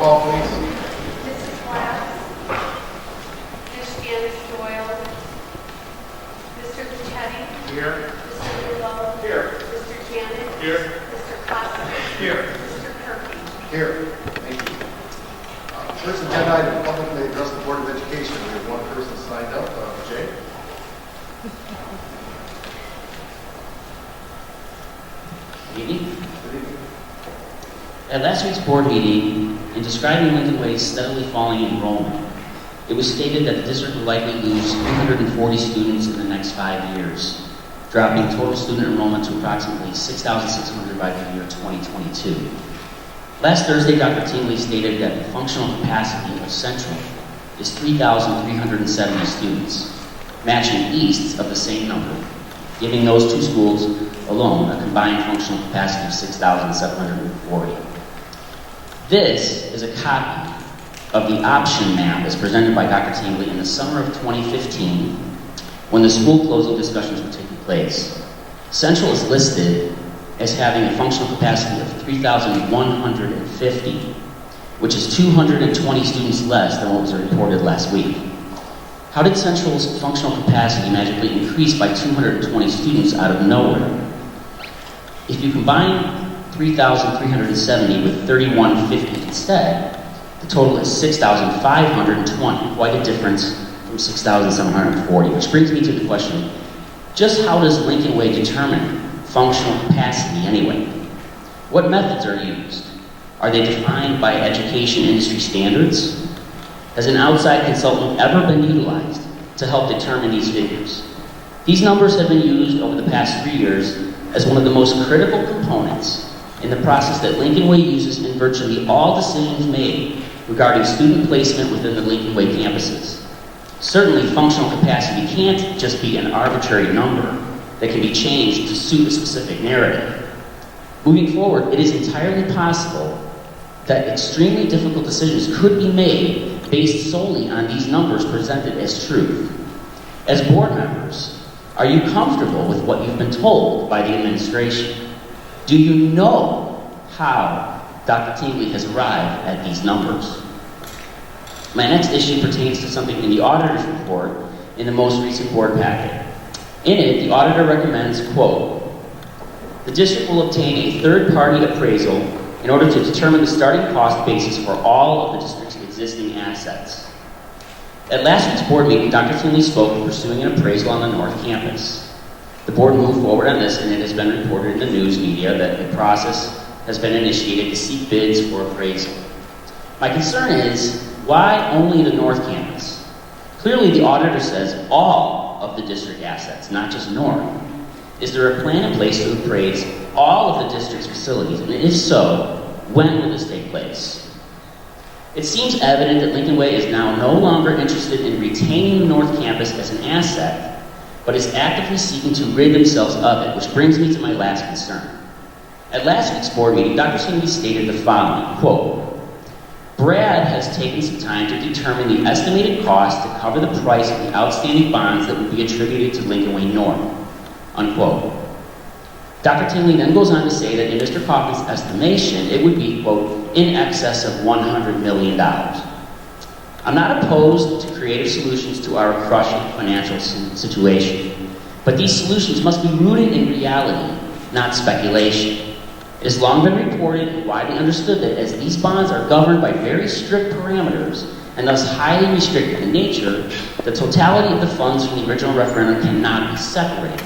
call, please. Mrs. Glass. Ms. Janice Doyle. Mr. Luchetti. Here. Mr. Willow. Here. Mr. Janet. Here. Mr. Costa. Here. Mr. Kirby. Here. Thank you. First agenda item, public may address the Board of Education. We have one person signed up. Jay? Good evening. At last week's board meeting, in describing Lincoln Way's steadily falling enrollment, it was stated that the district would likely lose 340 students in the next 5 years, dropping total student enrollment to approximately 6,600 by the year 2022. Last Thursday, Dr. Tingley stated that the functional capacity of Central is 3,370 students, matching East of the same number, giving those two schools alone a combined functional capacity of 6,740. This is a copy of the option map as presented by Dr. Tingley in the summer of 2015 when the school closing discussions were taking place. Central is listed as having a functional capacity of 3,150, which is 220 students less than what was reported last week. How did Central's functional capacity magically increase by 220 students out of nowhere? If you combine 3,370 with 3,150 instead, the total is 6,520, quite a difference from 6,740, which brings me to the question, just how does Lincoln Way determine functional capacity anyway? What methods are used? Are they defined by education industry standards? Has an outside consultant ever been utilized to help determine these figures? These numbers have been used over the past 3 years as one of the most critical components in the process that Lincoln Way uses in virtually all decisions made regarding student placement within the Lincoln Way campuses. Certainly, functional capacity can't just be an arbitrary number that can be changed to suit a specific narrative. Moving forward, it is entirely possible that extremely difficult decisions could be made based solely on these numbers presented as truth. As board members, are you comfortable with what you've been told by the administration? Do you know how Dr. Tingley has arrived at these numbers? My next issue pertains to something in the auditor's report in the most recent board packet. In it, the auditor recommends, quote, the district will obtain a third-party appraisal in order to determine the starting cost basis for all of the district's existing assets. At last week's board meeting, Dr. Tingley spoke of pursuing an appraisal on the North Campus. The board moved forward on this, and it has been reported in the news media that a process has been initiated to seek bids for appraisal. My concern is, why only the North Campus? Clearly, the auditor says all of the district assets, not just North. Is there a plan in place to appraise all of the district's facilities? And if so, when will this take place? It seems evident that Lincoln Way is now no longer interested in retaining the North Campus as an asset, but is actively seeking to rid themselves of it, which brings me to my last concern. At last week's board meeting, Dr. Tingley stated the following, quote, Brad has taken some time to determine the estimated cost to cover the price of the outstanding bonds that would be attributed to Lincoln Way North, unquote. Dr. Tingley then goes on to say that in Mr. Kaufman's estimation, it would be, quote, in excess of $100 million. I'm not opposed to creative solutions to our crushing financial situation, but these solutions must be rooted in reality, not speculation. It has long been reported and widely understood that as these bonds are governed by very strict parameters and thus highly restricted in nature, the totality of the funds from the original referendum cannot be separated.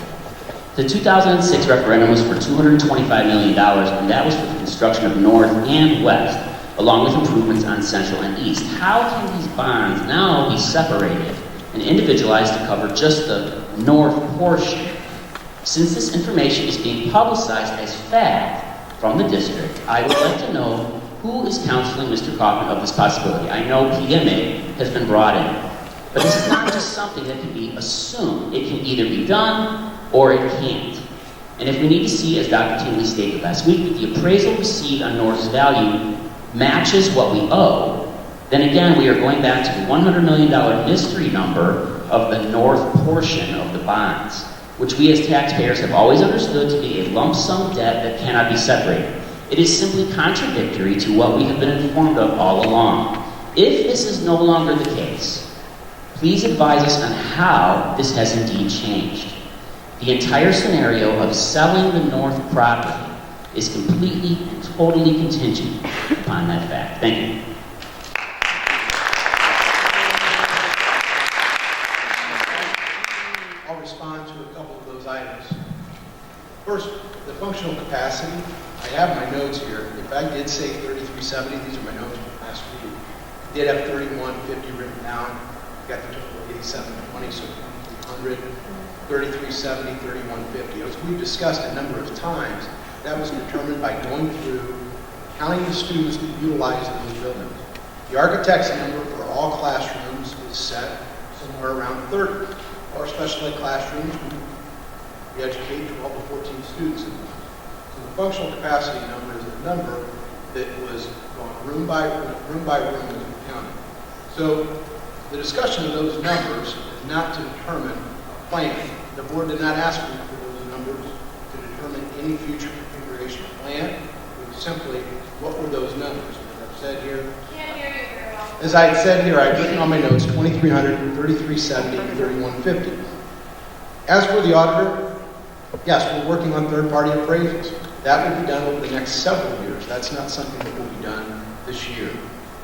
The 2006 referendum was for $225 million, and that was for the construction of North and West, along with improvements on Central and East. How can these bonds now be separated and individualized to cover just the North portion? Since this information is being publicized as fact from the district, I would like to know who is counseling Mr. Kaufman of this possibility. I know PMA has been brought in, but this is not just something that can be assumed. It can either be done or it can't. And if we need to see, as Dr. Tingley stated last week, that the appraisal received on North's value matches what we owe, then again we are going back to the $100 million mystery number of the North portion of the bonds, which we as taxpayers have always understood to be a lump sum debt that cannot be separated. It is simply contradictory to what we have been informed of all along. If this is no longer the case, please advise us on how this has indeed changed. The entire scenario of selling the north property is completely, totally contingent upon that fact. Thank you. I'll respond to a couple of those items. First, the functional capacity. I have my notes here. If I did say 3370, these are my notes from last week. I did have 3150 written down. Got the total of 8720, so 2300, 3370, 3150. As we've discussed a number of times, that was determined by going through, counting the students that utilize those buildings. The architect's number for all classrooms is set somewhere around 30. Our special ed classrooms, we educate 12 to 14 students in them. So the functional capacity number is a number that was going room by room as we counted. So the discussion of those numbers is not to determine a plan. The board did not ask me for those numbers to determine any future configuration plan. It was simply, what were those numbers? As I've said here, Can't hear you very well. as I had said here, I've written on my notes 2300, 3370, 3150. As for the auditor, yes, we're working on third-party appraisals. That will be done over the next several years. That's not something that will be done this year.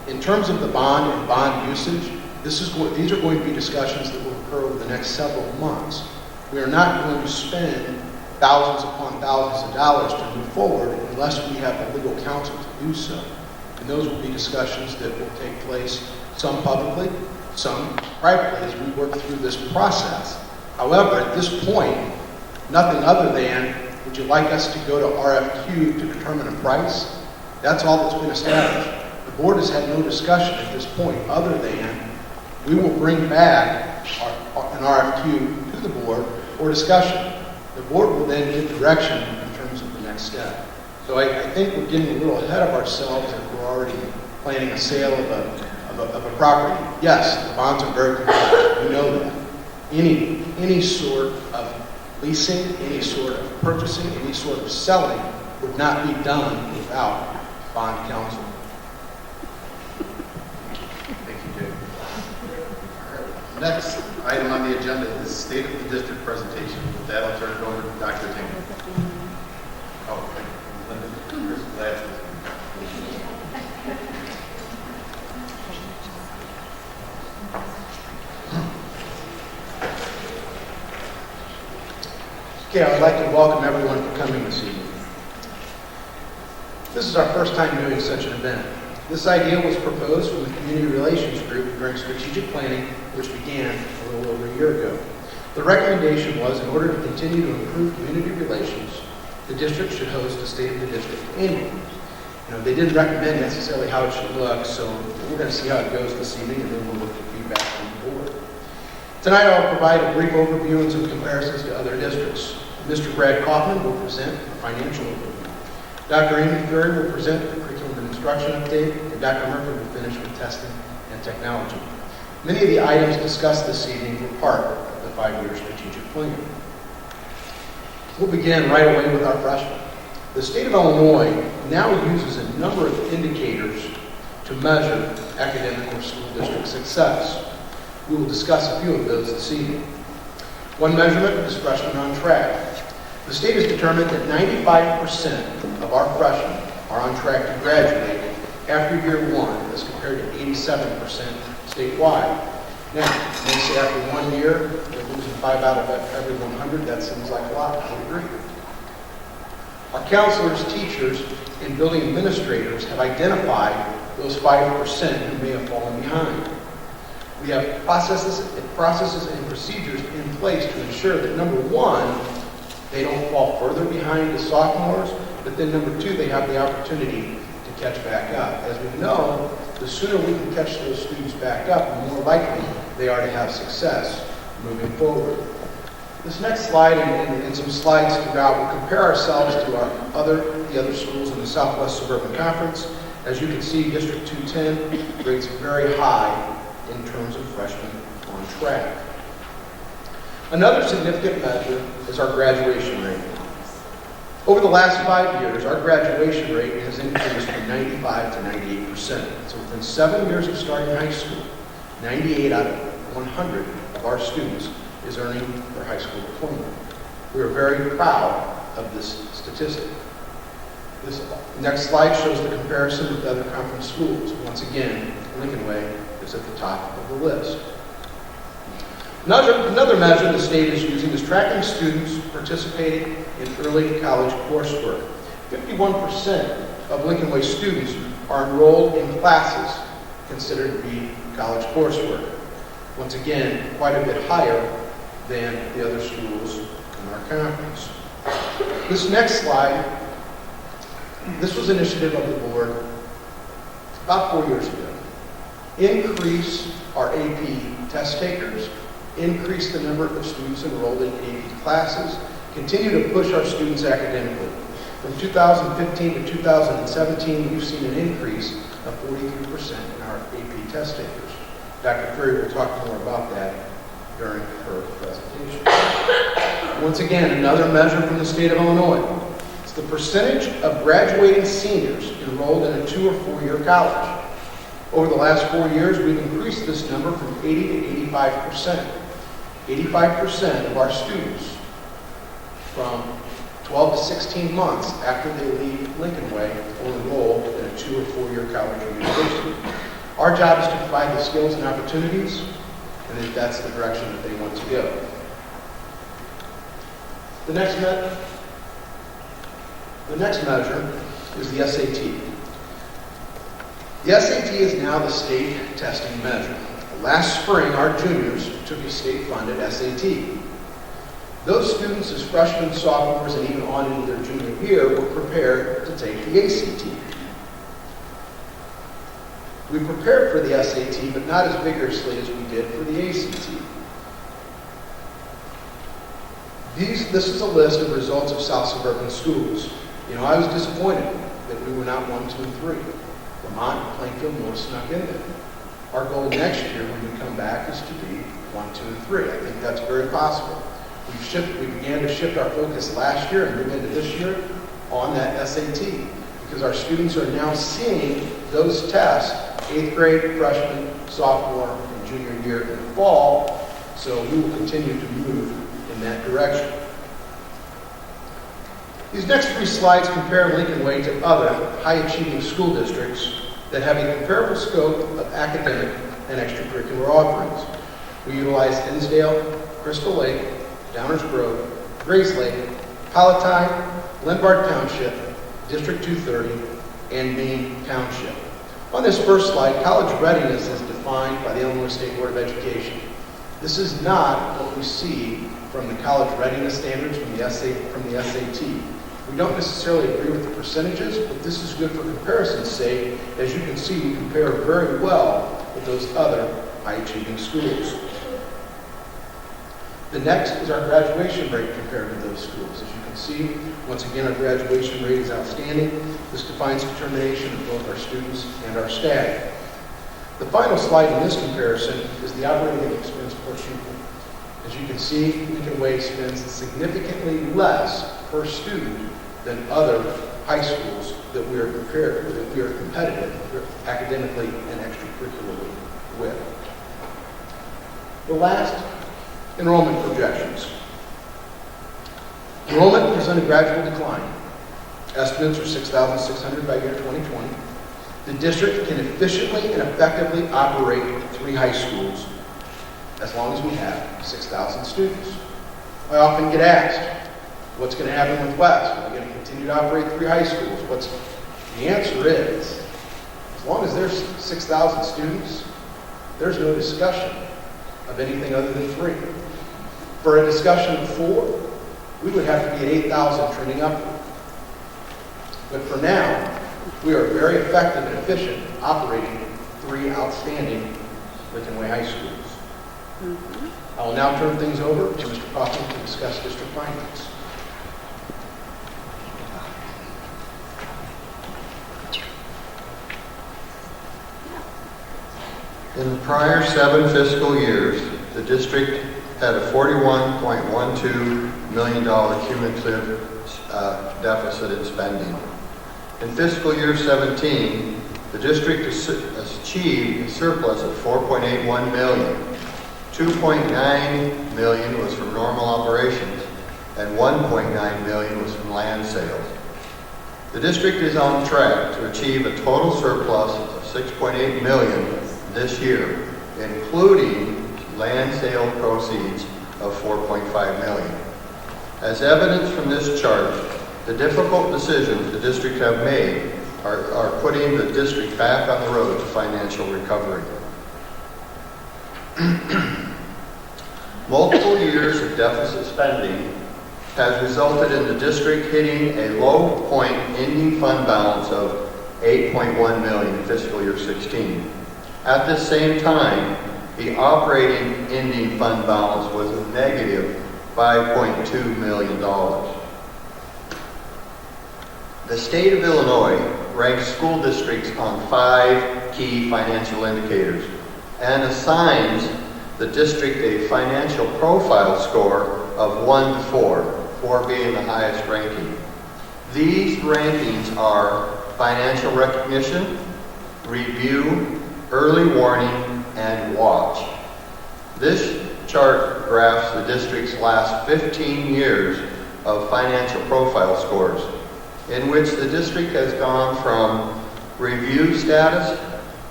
In terms of the bond and bond usage, these are going to be discussions that will occur over the next several months. We are not going to spend thousands upon thousands of dollars to move forward unless we have the legal counsel to do so. And those will be discussions that will take place, some publicly, some privately, as we work through this process. However, at this point, nothing other than, would you like us to go to RFQ to determine a price? That's all that's been established. The board has had no discussion at this point other than we will bring back an RFQ to the board for discussion. The board will then give direction in terms of the next step. So I think we're getting a little ahead of ourselves if we're already planning a sale of a property. Yes, the bonds are very competitive. We know that. Any sort of leasing, any sort of purchasing, any sort of selling would not be done without bond counsel. Thank you, Jay. All right. Next item on the agenda is State of the District presentation. With that, I'll turn it over to Dr. Tingley. Oh, thank you. Linda, here's the glasses. Okay, I would like to welcome everyone for coming this evening. This is our first time doing such an event. This idea was proposed from the Community Relations Group during strategic planning, which began a little over a year ago. The recommendation was, in order to continue to improve community relations, the district should host a State of the District annually. They didn't recommend necessarily how it should look, so we're going to see how it goes this evening, and then we'll look for feedback from the board. Tonight I'll provide a brief overview and some comparisons to other districts. Mr. Brad Kaufman will present a financial overview. Dr. Amy Ferry will present the curriculum and instruction update, and Dr. Murphy will finish with testing and technology. Many of the items discussed this evening were part of the 5-year strategic plan. We'll begin right away with our freshmen. The state of Illinois now uses a number of indicators to measure academic or school district success. We will discuss a few of those this evening. One measurement is freshmen on track. The state has determined that 95% of our freshmen are on track to graduate after year one, as compared to 87% statewide. Now, they say after 1 year, they're losing 5 out of every 100. That seems like a lot. I agree. Our counselors, teachers, and building administrators have identified those 5% who may have fallen behind. We have processes and procedures in place to ensure that, number one, they don't fall further behind as sophomores, but then number two, they have the opportunity to catch back up. As we know, the sooner we can catch those students back up, the more likely they are to have success moving forward. This next slide and some slides throughout will compare ourselves to the other schools in the Southwest Suburban Conference. As you can see, District 210 rates very high in terms of freshmen on track. Another significant measure is our graduation rate. Over the last 5 years, our graduation rate has increased from 95 to 98%. So within 7 years of starting high school, 98 out of 100 of our students is earning their high school diploma. We are very proud of this statistic. This next slide shows the comparison with other conference schools. Once again, Lincoln Way is at the top of the list. Another measure the state is using is tracking students participating in early college coursework. 51% of Lincoln Way students are enrolled in classes considered to be college coursework. Once again, quite a bit higher than the other schools in our conference. This next slide, this was an initiative of the board about 4 years ago. Increase our AP test takers, increase the number of students enrolled in AP classes, continue to push our students academically. From 2015 to 2017, we've seen an increase of 43% in our AP test takers. Dr. Curry will talk more about that during her presentation. Once again, another measure from the state of Illinois. It's the percentage of graduating seniors enrolled in a 2 or 4 year college. Over the last 4 years, we've increased this number from 80 to 85%. 85% of our students from 12 to 16 months after they leave Lincoln Way will enroll in a 2 or 4 year college or university. Our job is to provide the skills and opportunities, and if that's the direction that they want to go. The next measure is the SAT. The SAT is now the state testing measure. Last spring, our juniors took a state-funded SAT. Those students, as freshmen, sophomores, and even on into their junior year, were prepared to take the ACT. We prepared for the SAT, but not as vigorously as we did for the ACT. This is a list of results of South Suburban schools. You know, I was disappointed that we were not 1, 2, and 3. Vermont, Plainfield, North snuck in there. Our goal next year when we come back is to be 1, 2, and 3. I think that's very possible. We began to shift our focus last year and move into this year on that SAT because our students are now seeing those tests, 8th grade, freshman, sophomore, and junior year in the fall, so we will continue to move in that direction. These next 3 slides compare Lincoln Way to other high-achieving school districts that have a comparable scope of academic and extracurricular offerings. We utilize Hinsdale, Crystal Lake, Downers Grove, Grace Lake, Palatine, Lindbard Township, District 230, and Maine Township. On this first slide, college readiness is defined by the Illinois State Board of Education. This is not what we see from the college readiness standards from the SAT. We don't necessarily agree with the percentages, but this is good for comparison's sake. As you can see, we compare very well with those other high-achieving schools. The next is our graduation rate compared to those schools. As you can see, once again, our graduation rate is outstanding. This defines determination of both our students and our staff. The final slide in this comparison is the operating expense per pupil. As you can see, Lincoln Way spends significantly less per student than other high schools that we are competitive academically and extracurricularly with. The last, enrollment projections. Enrollment is on a gradual decline. Estimates are 6,600 by year 2020. The district can efficiently and effectively operate 3 high schools as long as we have 6,000 students. I often get asked, what's going to happen with West? Are we going to continue to operate 3 high schools? The answer is, as long as there's 6,000 students, there's no discussion of anything other than 3. For a discussion of 4, we would have to be at 8,000 trending upward. But for now, we are very effective and efficient operating 3 outstanding Lincoln Way high schools. I will now turn things over to Mr. Kaufman to discuss district finance. In the prior 7 fiscal years, the district had a $41.12 million cumulative deficit in spending. In fiscal year 17, the district achieved a surplus of $4.81 million. $2.9 million was from normal operations, and $1.9 million was from land sales. The district is on track to achieve a total surplus of $6.8 million this year, including land sale proceeds of $4.5 million. As evidence from this chart, the difficult decisions the district have made are putting the district back on the road to financial recovery. Multiple years of deficit spending has resulted in the district hitting a low point ending fund balance of $8.1 million in fiscal year 16. At the same time, the operating ending fund balance was a negative $5.2 million. The state of Illinois ranks school districts on 5 key financial indicators and assigns the district a financial profile score of 1 to 4, 4 being the highest ranking. These rankings are financial recognition, review, early warning, and watch. This chart graphs the district's last 15 years of financial profile scores, in which the district has gone from review status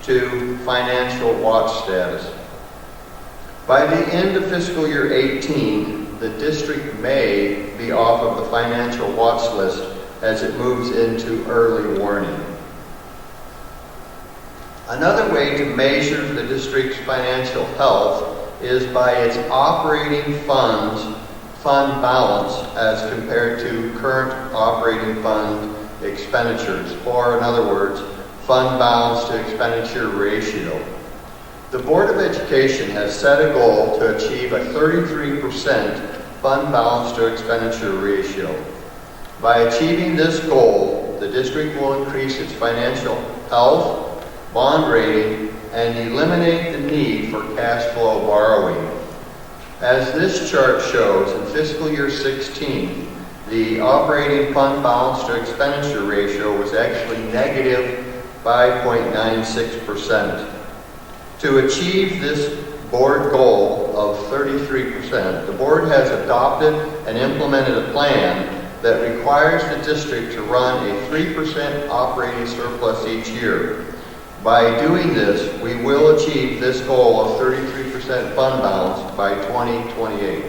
to financial watch status. By the end of fiscal year 18, the district may be off of the financial watch list as it moves into early warning. Another way to measure the district's financial health is by its operating fund balance as compared to current operating fund expenditures, or in other words, fund balance to expenditure ratio. The Board of Education has set a goal to achieve a 33% fund balance to expenditure ratio. By achieving this goal, the district will increase its financial health, bond rating, and eliminate the need for cash flow borrowing. As this chart shows, in fiscal year 16, the operating fund balance to expenditure ratio was actually negative 5.96%. To achieve this board goal of 33%, the board has adopted and implemented a plan that requires the district to run a 3% operating surplus each year. By doing this, we will achieve this goal of 33% fund balance by 2028.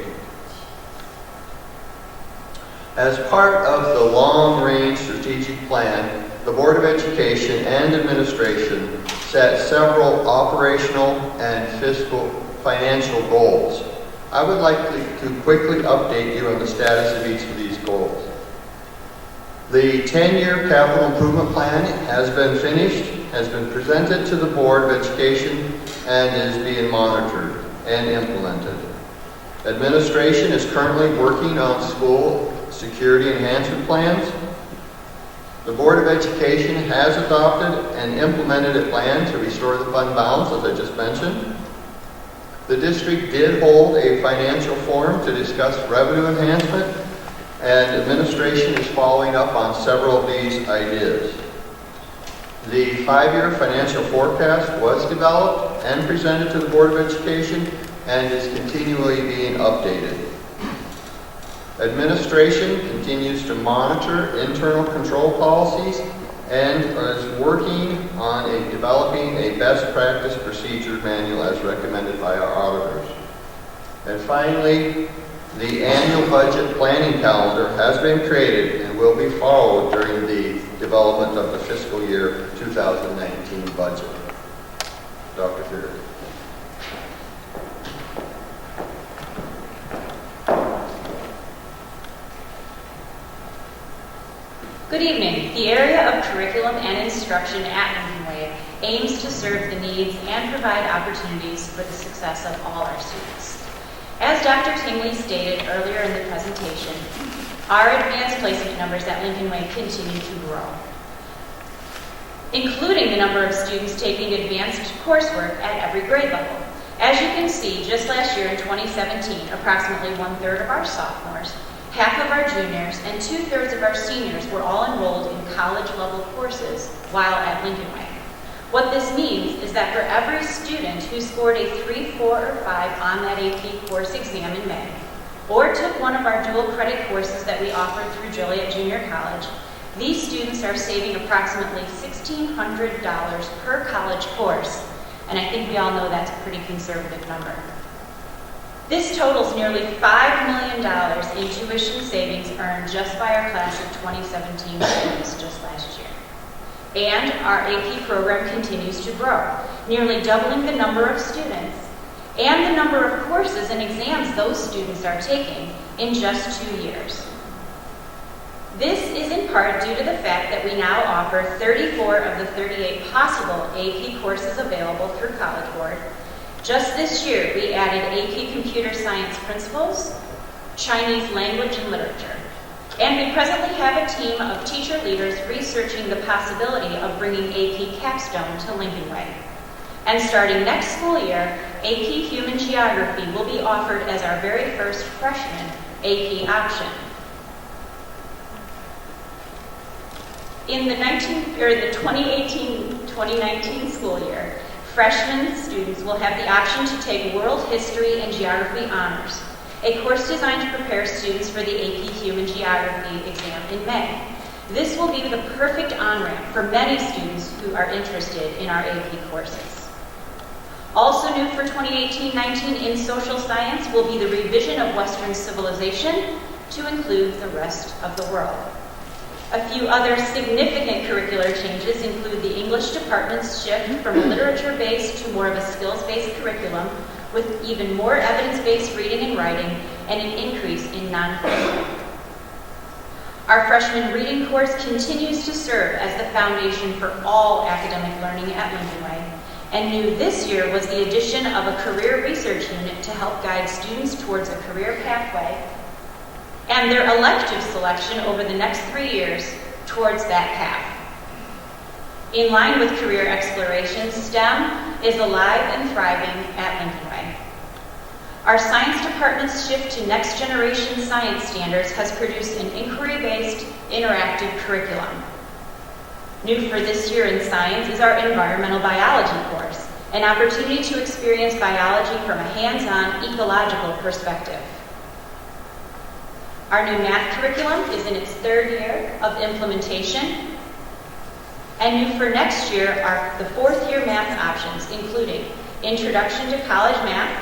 As part of the long-range strategic plan, the Board of Education and Administration set several operational and fiscal financial goals. I would like to quickly update you on the status of each of these goals. The 10-year capital improvement plan has been finished, has been presented to the Board of Education, and is being monitored and implemented. Administration is currently working on school security enhancement plans. The Board of Education has adopted and implemented a plan to restore the fund balance, as I just mentioned. The district did hold a financial forum to discuss revenue enhancement, and administration is following up on several of these ideas. The 5-year financial forecast was developed and presented to the Board of Education and is continually being updated. Administration continues to monitor internal control policies and is working on developing a best practice procedure manual as recommended by our auditors. And finally, the annual budget planning calendar has been created and will be followed during the development of the fiscal year 2019 budget. Dr. Fear. Good evening. The area of curriculum and instruction at Lincoln Way aims to serve the needs and provide opportunities for the success of all our students. As Dr. Tingley stated earlier in the presentation, our advanced placement numbers at Lincoln Way continue to grow, including the number of students taking advanced coursework at every grade level. As you can see, just last year in 2017, approximately 1/3 of our sophomores, half of our juniors, and 2/3 of our seniors were all enrolled in college-level courses while at Lincoln Way. What this means is that for every student who scored a 3, 4, or 5 on that AP course exam in May, or took one of our dual credit courses that we offered through Joliet Junior College, these students are saving approximately $1,600 per college course, and I think we all know that's a pretty conservative number. This totals nearly $5 million in tuition savings earned just by our class of 2017 students just last year. And our AP program continues to grow, nearly doubling the number of students and the number of courses and exams those students are taking in just 2 years. This is in part due to the fact that we now offer 34 of the 38 possible AP courses available through College Board. Just this year, we added AP Computer Science Principles, Chinese Language and Literature, and we presently have a team of teacher leaders researching the possibility of bringing AP Capstone to Lincoln Way. And starting next school year, AP Human Geography will be offered as our very first freshman AP option. In the 2018-2019 school year, freshman students will have the option to take World History and Geography Honors, a course designed to prepare students for the AP Human Geography exam in May. This will be the perfect on-ramp for many students who are interested in our AP courses. Also new for 2018-19 in social science will be the revision of Western civilization to include the rest of the world. A few other significant curricular changes include the English department's shift from a literature-based to more of a skills-based curriculum with even more evidence-based reading and writing and an increase in non-curricular. Our freshman reading course continues to serve as the foundation for all academic learning at Lincoln Way, and new this year was the addition of a career research unit to help guide students towards a career pathway and their elective selection over the next 3 years towards that path. In line with career exploration, STEM is alive and thriving at Lincoln Way. Our science department's shift to next generation science standards has produced an inquiry-based interactive curriculum. New for this year in science is our environmental biology course, an opportunity to experience biology from a hands-on ecological perspective. Our new math curriculum is in its 3rd year of implementation. And new for next year are the 4th year math options, including Introduction to College Math,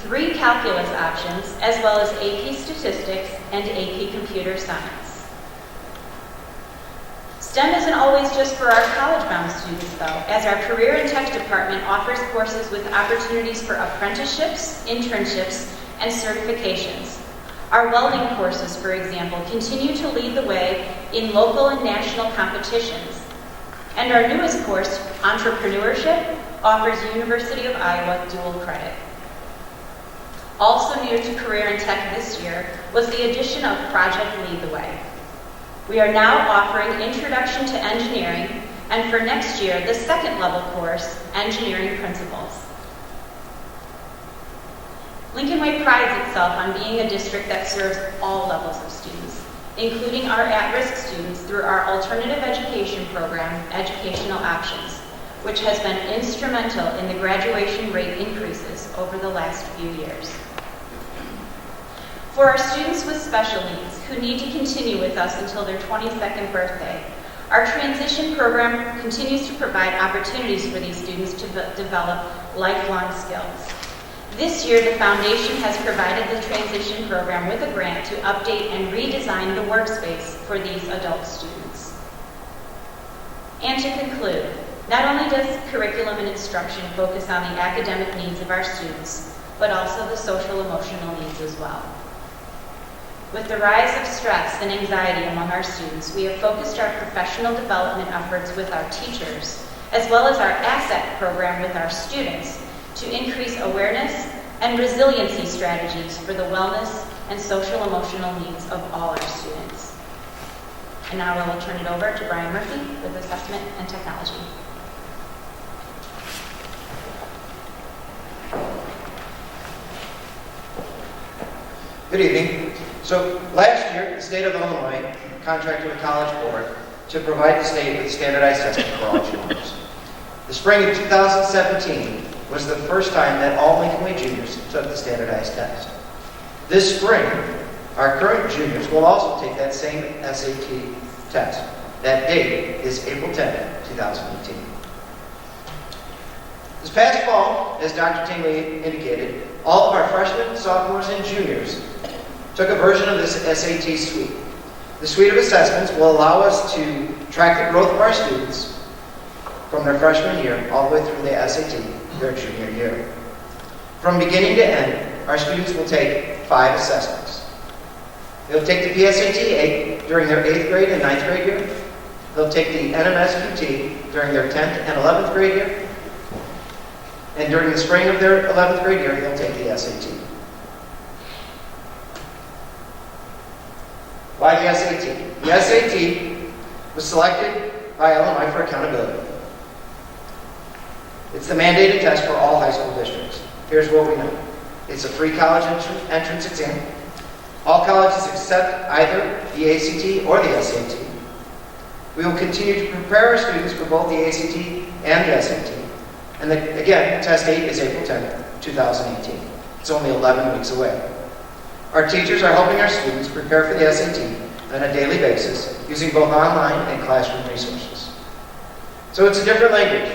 3 calculus options, as well as AP Statistics and AP Computer Science. STEM isn't always just for our college-bound students, though, as our Career and Tech Department offers courses with opportunities for apprenticeships, internships, and certifications. Our welding courses, for example, continue to lead the way in local and national competitions. And our newest course, Entrepreneurship, offers University of Iowa dual credit. Also new to Career and Tech this year was the addition of Project Lead the Way. We are now offering Introduction to Engineering, and for next year, the 2nd level course, Engineering Principles. Lincoln Way prides itself on being a district that serves all levels of students, including our at-risk students through our alternative education program, Educational Options, which has been instrumental in the graduation rate increases over the last few years. For our students with special needs who need to continue with us until their 22nd birthday, our transition program continues to provide opportunities for these students to develop lifelong skills. This year, the Foundation has provided the transition program with a grant to update and redesign the workspace for these adult students. And to conclude, not only does curriculum and instruction focus on the academic needs of our students, but also the social emotional needs as well. With the rise of stress and anxiety among our students, we have focused our professional development efforts with our teachers, as well as our ASSET program with our students, to increase awareness and resiliency strategies for the wellness and social emotional needs of all our students. And now I will turn it over to Brian Murphy with Assessment and Technology. Good evening. So last year, the state of Illinois contracted with College Board to provide the state with standardized testing for all juniors. The spring of 2017 was the first time that all Lincoln Way juniors took the standardized test. This spring, our current juniors will also take that same SAT test. That date is April 10th, 2018. This past fall, as Dr. Tingley indicated, all of our freshmen, sophomores, and juniors took a version of this SAT suite. The suite of assessments will allow us to track the growth of our students from their freshman year all the way through the SAT, their junior year. From beginning to end, our students will take 5 assessments. They'll take the PSAT 8 during their 8th grade and 9th grade year. They'll take the NMSQT during their 10th and 11th grade year. And during the spring of their 11th grade year, they'll take the SAT. Why the SAT? The SAT was selected by Illinois for accountability. It's the mandated test for all high school districts. Here's what we know. It's a free college entrance exam. All colleges accept either the ACT or the SAT. We will continue to prepare our students for both the ACT and the SAT. And again, test date is April 10th, 2018. It's only 11 weeks away. Our teachers are helping our students prepare for the SAT on a daily basis using both online and classroom resources. So it's a different language.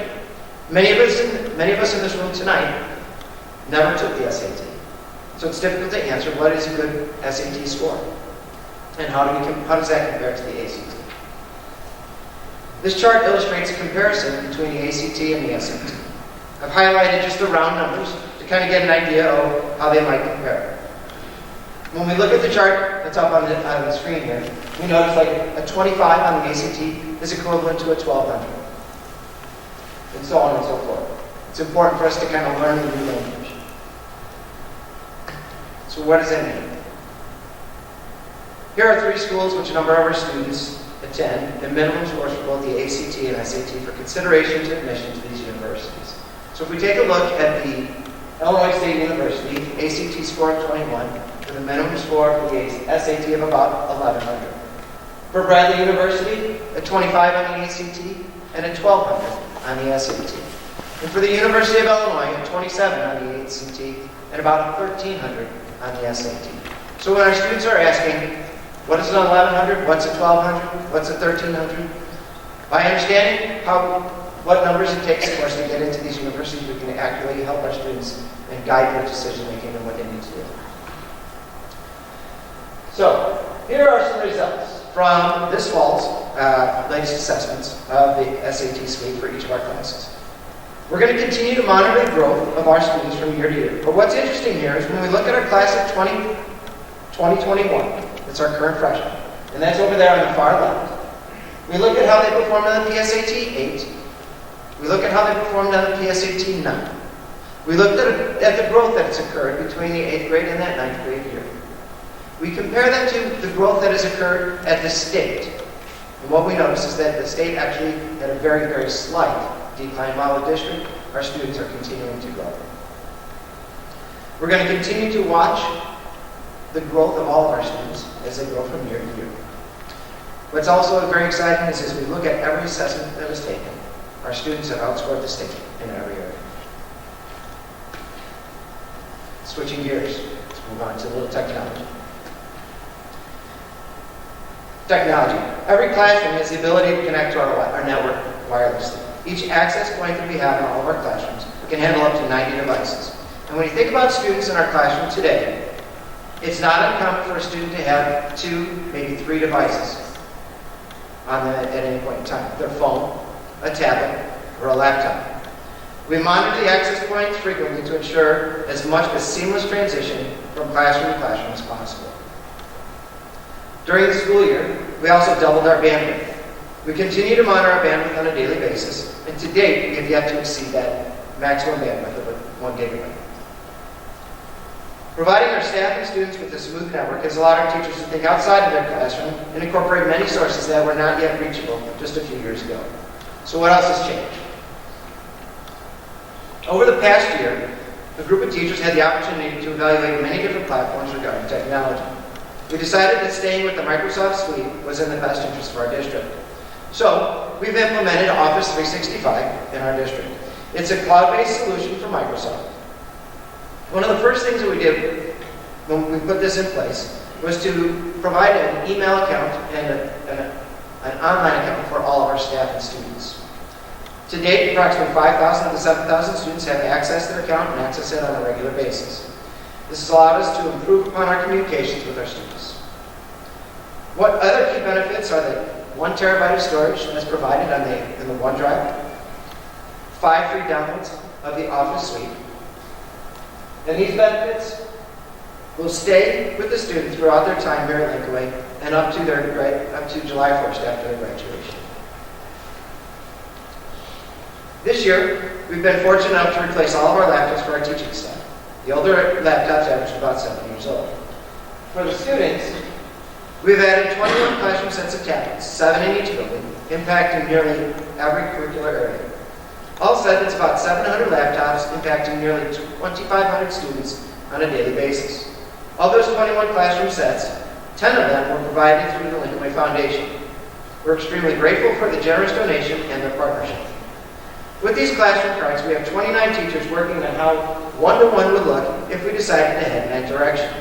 Many of us in this room tonight never took the SAT. So it's difficult to answer what is a good SAT score and how does that compare to the ACT. This chart illustrates a comparison between the ACT and the SAT. I've highlighted just the round numbers to kind of get an idea of how they might compare. When we look at the chart that's up on the screen here, we notice like a 25 on the ACT is equivalent to a 1200, and so on and so forth. It's important for us to kind of learn the new language. So what does that mean? Here are 3 schools which a number of our students attend, the minimum scores for both the ACT and SAT for consideration to admission to these universities. So if we take a look at the Illinois State University, ACT score of 21, with a minimum score for the SAT of about 1100. For Bradley University, a 25 on the ACT and a 1200 on the SAT. And for the University of Illinois, a 27 on the ACT and about a 1300 on the SAT. So when our students are asking, what is an 1100, what's a 1200, what's a 1300? By understanding what numbers it takes for us to get into these universities, we can accurately help our students and guide their decision making and what they need to do. So, here are some results from this fall's latest assessments of the SAT suite for each of our classes. We're going to continue to monitor the growth of our students from year to year. But what's interesting here is when we look at our class of 2021, that's our current freshman, and that's over there on the far left. We look at how they performed on the PSAT 8. We look at how they performed on the PSAT 9. We looked at the growth that's occurred between the 8th grade and that 9th grade year. We compare that to the growth that has occurred at the state. And what we notice is that the state actually had a very, very slight decline, while the district, our students are continuing to grow. We're going to continue to watch the growth of all of our students as they grow from year to year. What's also very exciting is as we look at every assessment that was taken, our students have outscored the state in every area. Switching gears, let's move on to a little technology. Technology. Every classroom has the ability to connect to our network wirelessly. Each access point that we have in all of our classrooms can handle up to 90 devices. And when you think about students in our classroom today, it's not uncommon for a student to have 2, maybe 3 devices on them at any point in time. Their phone, a tablet, or a laptop. We monitor the access points frequently to ensure as much a seamless transition from classroom to classroom as possible. During the school year, we also doubled our bandwidth. We continue to monitor our bandwidth on a daily basis, and to date, we have yet to exceed that maximum bandwidth of 1 gigabyte. Providing our staff and students with a smooth network has allowed our teachers to think outside of their classroom and incorporate many sources that were not yet reachable just a few years ago. So what else has changed? Over the past year, the group of teachers had the opportunity to evaluate many different platforms regarding technology. We decided that staying with the Microsoft suite was in the best interest of our district. So, we've implemented Office 365 in our district. It's a cloud-based solution from Microsoft. One of the first things that we did when we put this in place was to provide an email account and an online account for all of our staff and students. To date, approximately 5,000 of the 7,000 students have access to their account and access it on a regular basis. This has allowed us to improve upon our communications with our students. What other key benefits are the 1 terabyte of storage that's provided in the OneDrive, 5 free downloads of the Office suite, and these benefits will stay with the student throughout their time here at Lincoln Way and up to July 1st after their graduation. This year, we've been fortunate enough to replace all of our laptops for our teaching staff. The older laptops average about 7 years old. For the students, we've added 21 classroom sets of tablets, 7 in each building, impacting nearly every curricular area. All said, it's about 700 laptops impacting nearly 2,500 students on a daily basis. Of those 21 classroom sets, 10 of them were provided through the Lincoln Way Foundation. We're extremely grateful for the generous donation and their partnership. With these classroom cards, we have 29 teachers working on how one-to-one would look if we decided to head in that direction.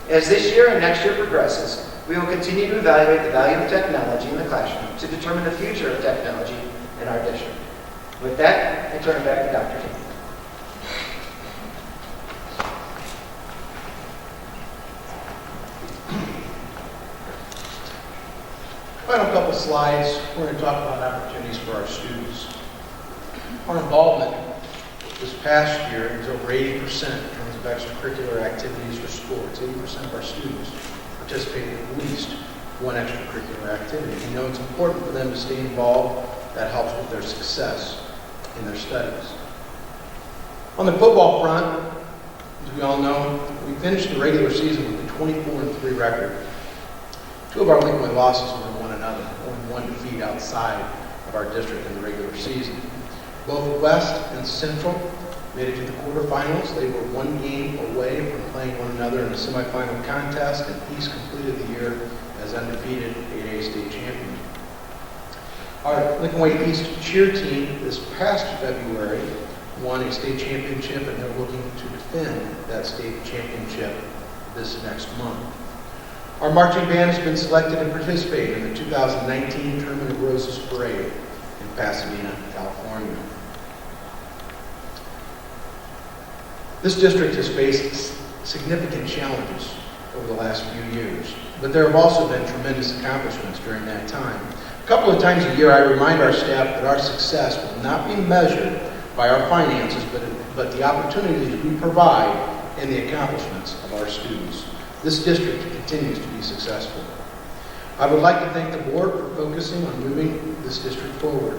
As this year and next year progresses, we will continue to evaluate the value of technology in the classroom to determine the future of technology in our district. With that, I turn it back to Dr. King. Final couple slides, we're going to talk about opportunities for our students. Our involvement this past year is over 80% in terms of extracurricular activities for school. It's 80% of our students participate in at least one extracurricular activity. We know it's important for them to stay involved. That helps with their success in their studies. On the football front, as we all know, we finished the regular season with a 24-3 record. 2 of our Lincoln Way losses were to one another, only 1 defeat outside of our district in the regular season. Both West and Central made it to the quarterfinals. They were 1 game away from playing one another in a semifinal contest, and East completed the year as undefeated 8A state champions. Our Lincoln Way East cheer team this past February won a state championship, and they're looking to defend that state championship this next month. Our marching band has been selected to participate in the 2019 Tournament of Roses Parade in Pasadena, California. This district has faced significant challenges over the last few years, but there have also been tremendous accomplishments during that time. A couple of times a year, I remind our staff that our success will not be measured by our finances, but the opportunities we provide and the accomplishments of our students. This district continues to be successful. I would like to thank the board for focusing on moving this district forward.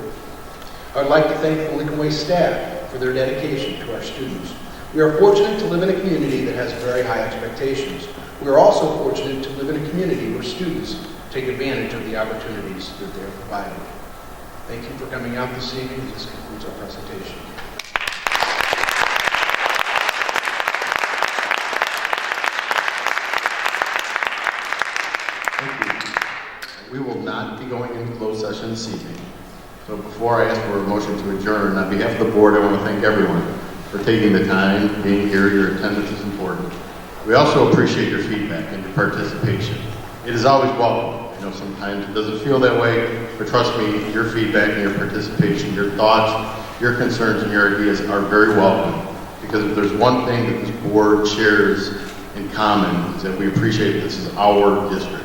I would like to thank the Lincoln Way staff for their dedication to our students. We are fortunate to live in a community that has very high expectations. We are also fortunate to live in a community where students take advantage of the opportunities that they are provided. Thank you for coming out this evening. This concludes our presentation. We will not be going into closed session this evening. So before I ask for a motion to adjourn, on behalf of the board, I want to thank everyone for taking the time, being here. Your attendance is important. We also appreciate your feedback and your participation. It is always welcome. I know sometimes it doesn't feel that way, but trust me, your feedback and your participation, your thoughts, your concerns, and your ideas are very welcome. Because if there's one thing that this board shares in common, is that we appreciate this is our district.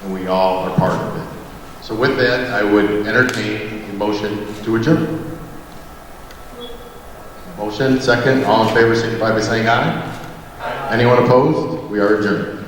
And we all are part of it. So with that, I would entertain a motion to adjourn. Motion, second, all in favor, signify by saying aye. Anyone opposed? We are adjourned.